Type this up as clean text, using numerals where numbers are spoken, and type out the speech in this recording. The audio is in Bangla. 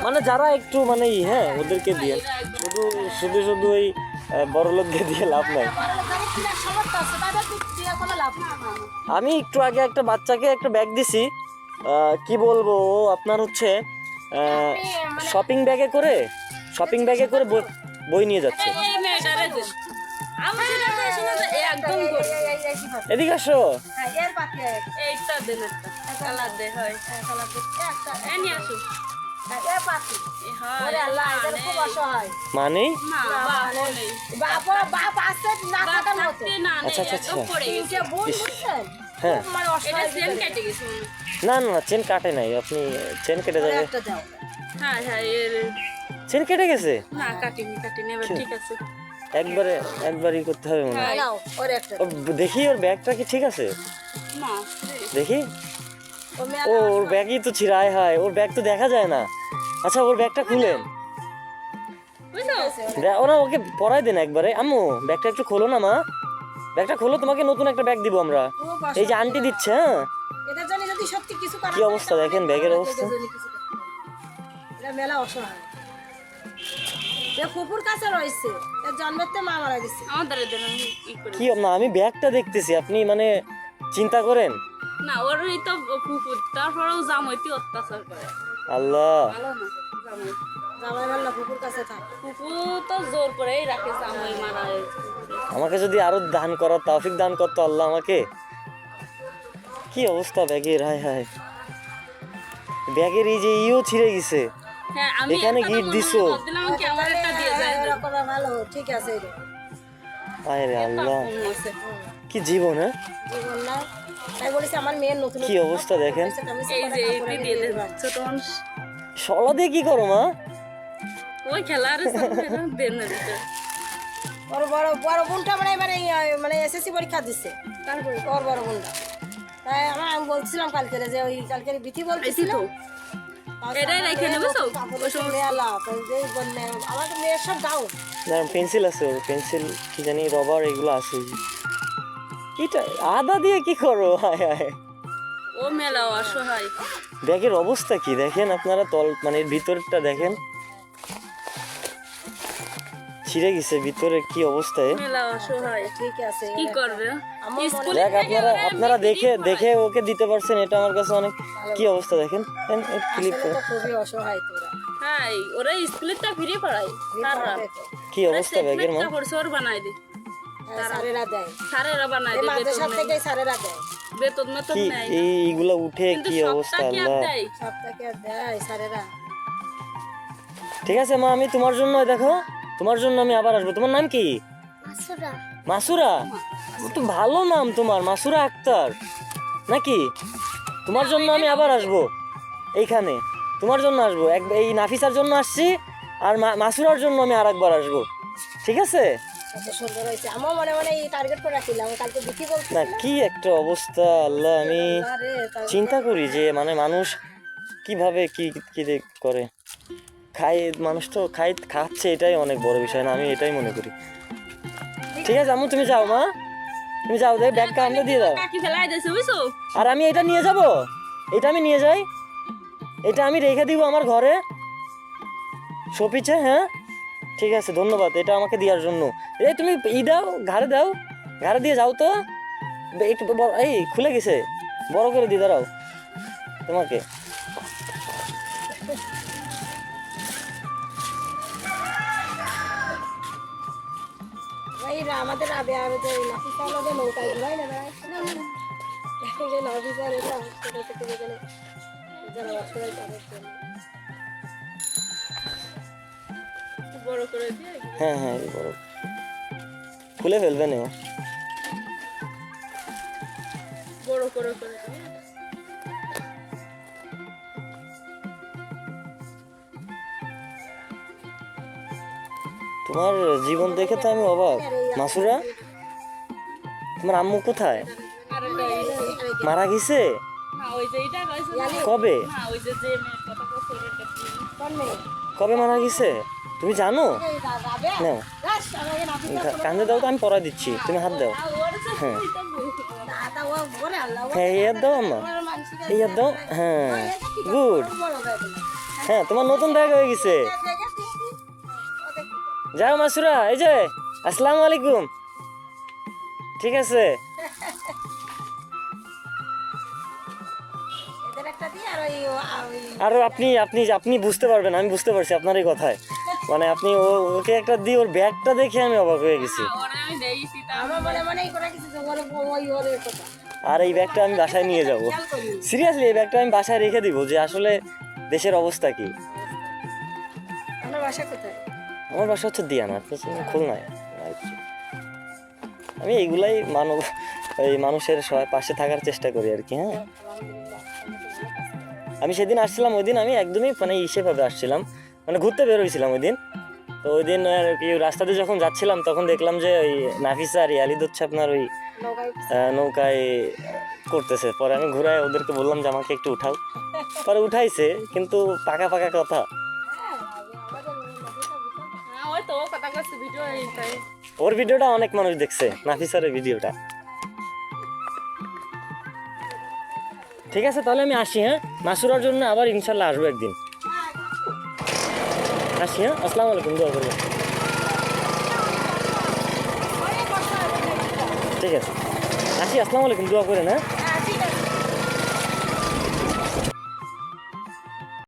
মানে যারা একটু মানে হ্যাঁ ওদেরকে দিয়ে শুধু শুধু শুধু ওই বড় লোকদের দিয়ে লাভ নাই। আমি একটু আগে একটা বাচ্চাকে একটা ব্যাগ দিছি, কি বলবো, আপনার হচ্ছে শপিং ব্যাগে করে বই নিয়ে যাচ্ছে। এদিকে আসো। মানে আচ্ছা আচ্ছা আচ্ছা হ্যাঁ না না চেন কাটে নাই, আপনি চেন কেটে যাবে। চেন কেটে গেছে একবারই করতে হবে মনে হয়। দেখি ওর ব্যাগটা কি ঠিক আছে, দেখি। ও ওর ব্যাগই তো ছিঁড়ায় হয়, ওর ব্যাগ তো দেখা যায় না। আচ্ছা ওর ব্যাগটা খুলেন, ওরা ওকে পরাই দেন একবারে। আম্মু ব্যাগটা একটু খোলো না মা, ব্যাগটা খোলো, তোমাকে নতুন একটা ব্যাগ দিব আমরা। এই যে আন্টি দিচ্ছে। হ্যাঁ কি অবস্থা দেখেন ব্যাগের অবস্থা। মেলা অসহায় ফুপুর কাছে রয়েছে, জন্মের মা মারা গেছে। কি না আমি ব্যাগটা দেখতেছি, আপনি মানে চিন্তা করেন না। ওরই তো ফুপুর, তারপরেও জামাইতে অত্যাচার করে। আল্লাহ ভালো না জামাই, জামাই মারলা ফুপুর কাছে থাক। ফুপু তো জোর করেই রাখে জামাই মারা। আমাকে যদি আরো দান করার তৌফিক দান করতো আল্লাহ আমাকে। কি অবস্থা ব্যাগের, হায় হায় ব্যাগের এই যে ইও ছিঁড়ে গেছে। হ্যাঁ আমি এখানে গিট দিছো, দিলাম কি আমার একটা দিয়ে যায়। এরকম ভালো ঠিক আছে রে। আয় রে আল্লাহ কি জীবন। হ্যাঁ জীবন না তাই বলেছি আমার মেয়ের নতুন কি অবস্থা দেখেন। এই যে এই দিয়ে দেন ছোট মানুষ। শলা দিয়ে কি করো মা? ওই খেলার দেন না দিতে। ওর বড় বোনটা মানে এবারে মানে এসএসসি পরীক্ষা দিচ্ছে, তারপরে ওর বড় বোনটা। তাই আমি বলছিলাম কালকে যে ওই কালকে বিথি বলতেছিল এটাই রেখে নেবে তো আমার তো মেয়ের সব দাও না পেন্সিল আছে, পেন্সিল কি জানি রবার এগুলো আছে। এটা আদা দিয়ে কি করো? হায় হায় ও মেলা অসহায়। ব্যাগের অবস্থা কি দেখেন আপনারা, তল মানে ভিতরটা দেখেন ছিঁড়ে গেছে ভিতরে, কি অবস্থায় মেলা অসহায়। ঠিক আছে কি করবে দেখ আপনারা দেখে ওকে দিতে পারছেন, এটা আমার কাছে অনেক। কি অবস্থা দেখেন ক্লিপ করে, খুবই অসহায় তোরা। হ্যাঁ ওরা স্কুলেরটা ফ্রি পড়ায়, তারা কি অবস্থা ব্যাগের মা। কোর্সর বানাই দি, স্যারেরা দেয়, স্যারেরা বানাই এই দি, মাদ্রাসা থেকে স্যারেরা দেয় বেতন মেতন কি নেয়। এইগুলা উঠে কিন্তু কি অবস্থা সবটা কি আর আল্লাহ। দেয়? সবটাকে আর দেয় স্যারেরা। ঠিক আছে মা, আমি তোমার জন্য দেখো, তোমার জন্য আমি আবার আসবো। তোমার নাম কি? মাসুরা। তো ভালো নাম তোমার, মাসুরা আক্তার নাকি? তোমার জন্য আমি আবার আসবো এইখানে, তোমার জন্য আসবো। এই নাফিসার জন্য আসছি, আর মাসুরার জন্য আমি আর একবার আসবো, ঠিক আছে? কত সুন্দর হয়েছে, আমিও মনে মনে এই টার্গেট করে রাখিলাম কালকে বিথি বলছি না কি একটা অবস্থা আল্লাহ। আমি চিন্তা করি যে মানে মানুষ কিভাবে কি করে খায়, মানুষ তো খাচ্ছে, এটাই অনেক বড় বিষয় না, আমি এটাই মনে করি। ঠিক আছে আম্মু তুমি যাও মা, তুমি যাও, দেখ ব্যাগটা আমাকে দিয়ে দাও। কাকি ফেলাই দিয়েছে বুঝছো। আর আমি এটা নিয়ে যাব, এটা আমি নিয়ে যাই, এটা আমি রেখে দিব আমার ঘরে শোপিছে। হ্যাঁ ঠিক আছে ধন্যবাদ এটা আমাকে দেওয়ার জন্য। এই তুমি দাও, ঘাড়ে দিয়ে যাও তো একটু। এই খুলে গেছে, বড় করে দিয়ে দাঁড়াও তোমাকে। আমাদের নাফিসা আমাদের নৌকায় ঘুরাই না নাফিসার এটা যারা অসহায় তাদের জন্য বড় করে দিয়ে হ্যাঁ হ্যাঁ বড় খুলে ফেলবে না, বড় করে দিয়ে। তোমার জীবন দেখে তো আমি অবাক। মাসুরা তোমার আম্মু কোথায়? মারা গেছে? না ওই যে এটা কইছে না, কবে? না ওই যে যে মেয়ের কথা কইছে ওটা কোন মেয়ে? কবে মারা গেছে তুমি জানো? না কান্দে দাও তো, আমি পড়া দিচ্ছি, তুমি হাত দাও। হ্যাঁ হ্যাঁ হাত দাও আম্মা। এই একদম হ্যাঁ গুড হ্যাঁ তোমার নতুন ব্যাগ হয়ে গেছে যাও মাসুরা এই যে আসসালামু আলাইকুম ঠিক আছে এদের একটা দিয়ে আর ওই আর আপনি আপনি আপনি বুঝতে পারবেন আমি বুঝতে পারছি আপনার এই কথায় মানে আপনি ওকে একটা দিয়ে ওর ব্যাগটা দেখে আমি অবাক হয়ে গেছি ওরে আমি দেখেছি তার আমার মনেই করে কিছু যে ওরে ওরে কথা আর এই ব্যাগটা আমি বাসায় নিয়ে যাব খেয়াল করি সিরিয়াসলি এই ব্যাগটা আমি বাসায় রেখে দিব যে আসলে দেশের অবস্থা কি আপনার বাসা কোথায় আমার বাসা হচ্ছে দিয়ানা আপনি খুলনায় আমি এইগুলাই এই মানুষের পাশে থাকার চেষ্টা করি আর কি হ্যাঁ আমি সেদিন আসছিলাম ওই দিন আমি একদমই মানে হিসেবে আসছিলাম মানে ঘুরতে বেরোইছিলাম ওই দিন তো ওই দিন আর কি রাস্তাতে যখন যাচ্ছিলাম তখন দেখলাম যে ওই নাফিসা আর ইয়ালিদ হচ্ছে আপনার ওই নৌকায় নৌকায় করতেছে পরে আমি ঘুরায় ওদেরকে বললাম যে আমাকে একটু উঠাও পরে উঠাইছে কিন্তু পাকা পাকা কথা হ্যাঁ ওই তো ও কথা করছে ভিডিও এইটাই ওর ভিডিওটা অনেক মানুষ দেখছে নাফিসারের ভিডিওটা ঠিক আছে তাহলে আমি আসি হ্যাঁ মাসুরার জন্য আবার ইনশাল্লাহ আসবো একদিন আসি হ্যাঁ আসসালামু আলাইকুম দোয়া করবেন ঠিক আছে আসি আসসালামু আলাইকুম দোয়া করেন হ্যাঁ